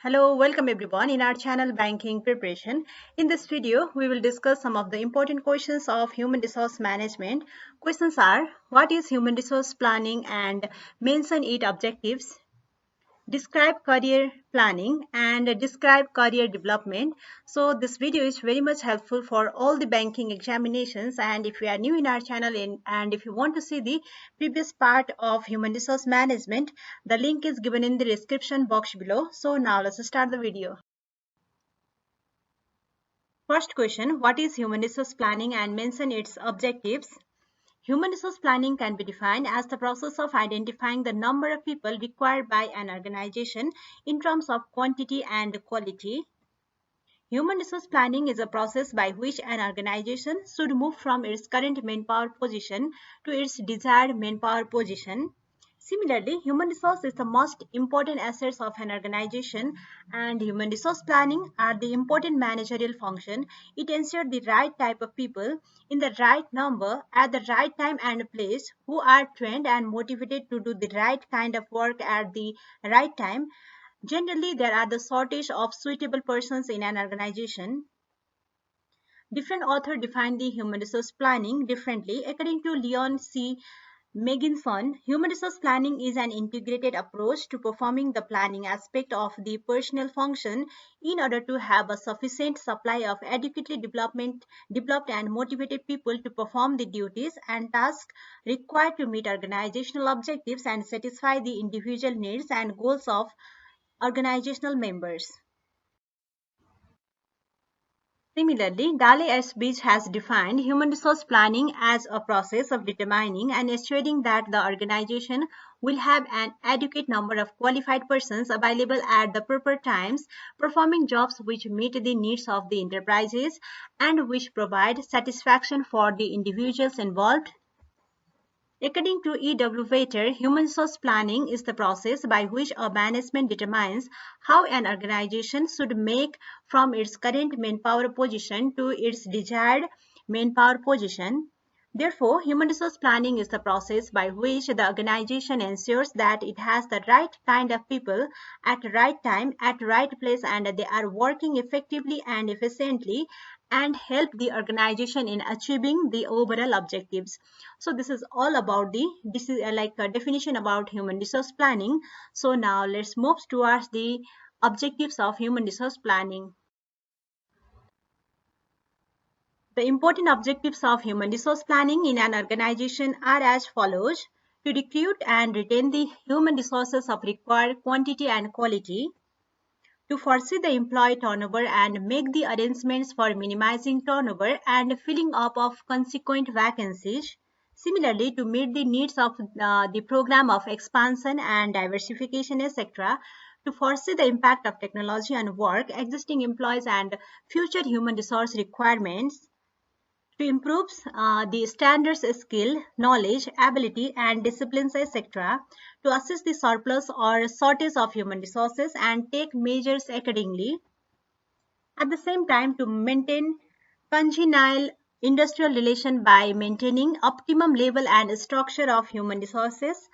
Hello, welcome everyone in our channel Banking Preparation. In this video, we will discuss some of the important questions of human resource management. Questions are, what is human resource planning and mention its objectives? Describe career planning and describe career development. So this video is very much helpful for all the banking examinations, and if you are new in our channel and if you want to see the previous part of human resource management, the link is given in the description box below. So now let's start the video. First question, what is human resource planning and mention its objectives? Human resource planning can be defined as the process of identifying the number of people required by an organization in terms of quantity and quality. Human resource planning is a process by which an organization should move from its current manpower position to its desired manpower position. Similarly, human resource is the most important assets of an organization, and human resource planning are the important managerial function. It ensures the right type of people in the right number at the right time and place who are trained and motivated to do the right kind of work at the right time. Generally, there are the shortage of suitable persons in an organization. Different authors define the human resource planning differently. According to Leon C. Megginson, human resource planning is an integrated approach to performing the planning aspect of the personnel function in order to have a sufficient supply of adequately developed and motivated people to perform the duties and tasks required to meet organizational objectives and satisfy the individual needs and goals of organizational members. Similarly, Dale S. Beach has defined human resource planning as a process of determining and assuring that the organization will have an adequate number of qualified persons available at the proper times, performing jobs which meet the needs of the enterprises and which provide satisfaction for the individuals involved. According to E. W. Waiter, human resource planning is the process by which a management determines how an organization should make from its current manpower position to its desired manpower position. Therefore, human resource planning is the process by which the organization ensures that it has the right kind of people at the right time, at the right place, and they are working effectively and efficiently and help the organization in achieving the overall objectives. So this is all about this is like a definition about human resource planning. So now let's move towards the objectives of human resource planning. The important objectives of human resource planning in an organization are as follows: to recruit and retain the human resources of required quantity and quality, to foresee the employee turnover and make the arrangements for minimizing turnover and filling up of consequent vacancies. Similarly, to meet the needs of the program of expansion and diversification, etc., to foresee the impact of technology on work, existing employees, and future human resource requirements, to improve the standards, skill, knowledge, ability, and disciplines, etc., to assess the surplus or shortage of human resources and take measures accordingly. At the same time, to maintain congenial industrial relation by maintaining optimum level and structure of human resources,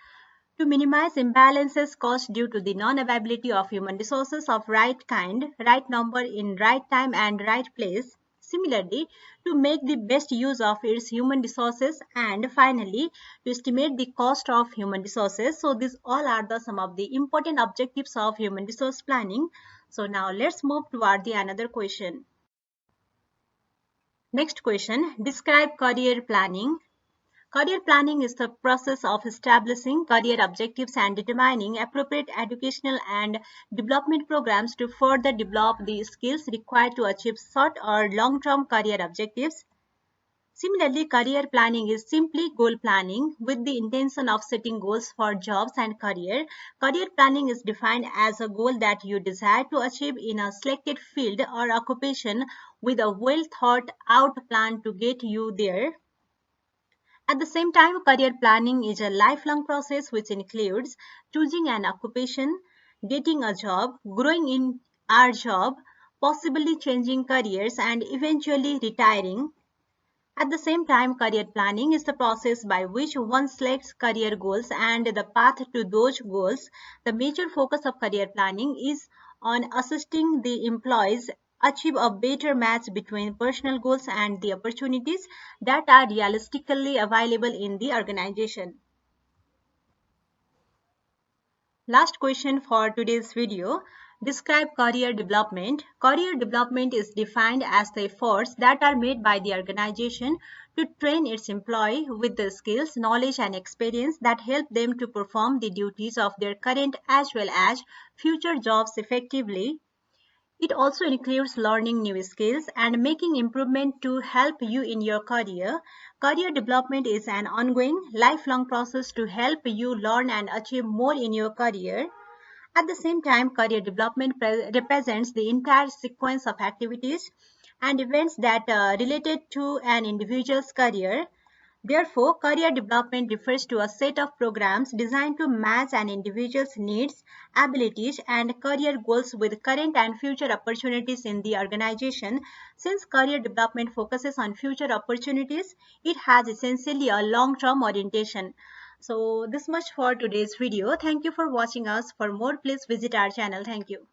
to minimize imbalances caused due to the non-availability of human resources of right kind, right number in right time and right place. Similarly, to make the best use of its human resources, and finally, to estimate the cost of human resources. So these all are the some of the important objectives of human resource planning. So now let's move toward the another question. Next question, describe career planning. Career planning is the process of establishing career objectives and determining appropriate educational and development programs to further develop the skills required to achieve short or long-term career objectives. Similarly, career planning is simply goal planning with the intention of setting goals for jobs and career. Career planning is defined as a goal that you desire to achieve in a selected field or occupation with a well thought out plan to get you there. At the same time, career planning is a lifelong process which includes choosing an occupation, getting a job, growing in our job, possibly changing careers, and eventually retiring. At the same time, career planning is the process by which one selects career goals and the path to those goals. The major focus of career planning is on assisting the employees achieve a better match between personal goals and the opportunities that are realistically available in the organization. Last question for today's video. Describe career development. Career development is defined as the efforts that are made by the organization to train its employee with the skills, knowledge, and experience that help them to perform the duties of their current as well as future jobs effectively. It also includes learning new skills and making improvement to help you in your career. Career development is an ongoing, lifelong process to help you learn and achieve more in your career. At the same time, career development represents the entire sequence of activities and events that are related to an individual's career. Therefore, career development refers to a set of programs designed to match an individual's needs, abilities, and career goals with current and future opportunities in the organization. Since career development focuses on future opportunities, it has essentially a long-term orientation. So this much for today's video. Thank you for watching us. For more, please visit our channel. Thank you.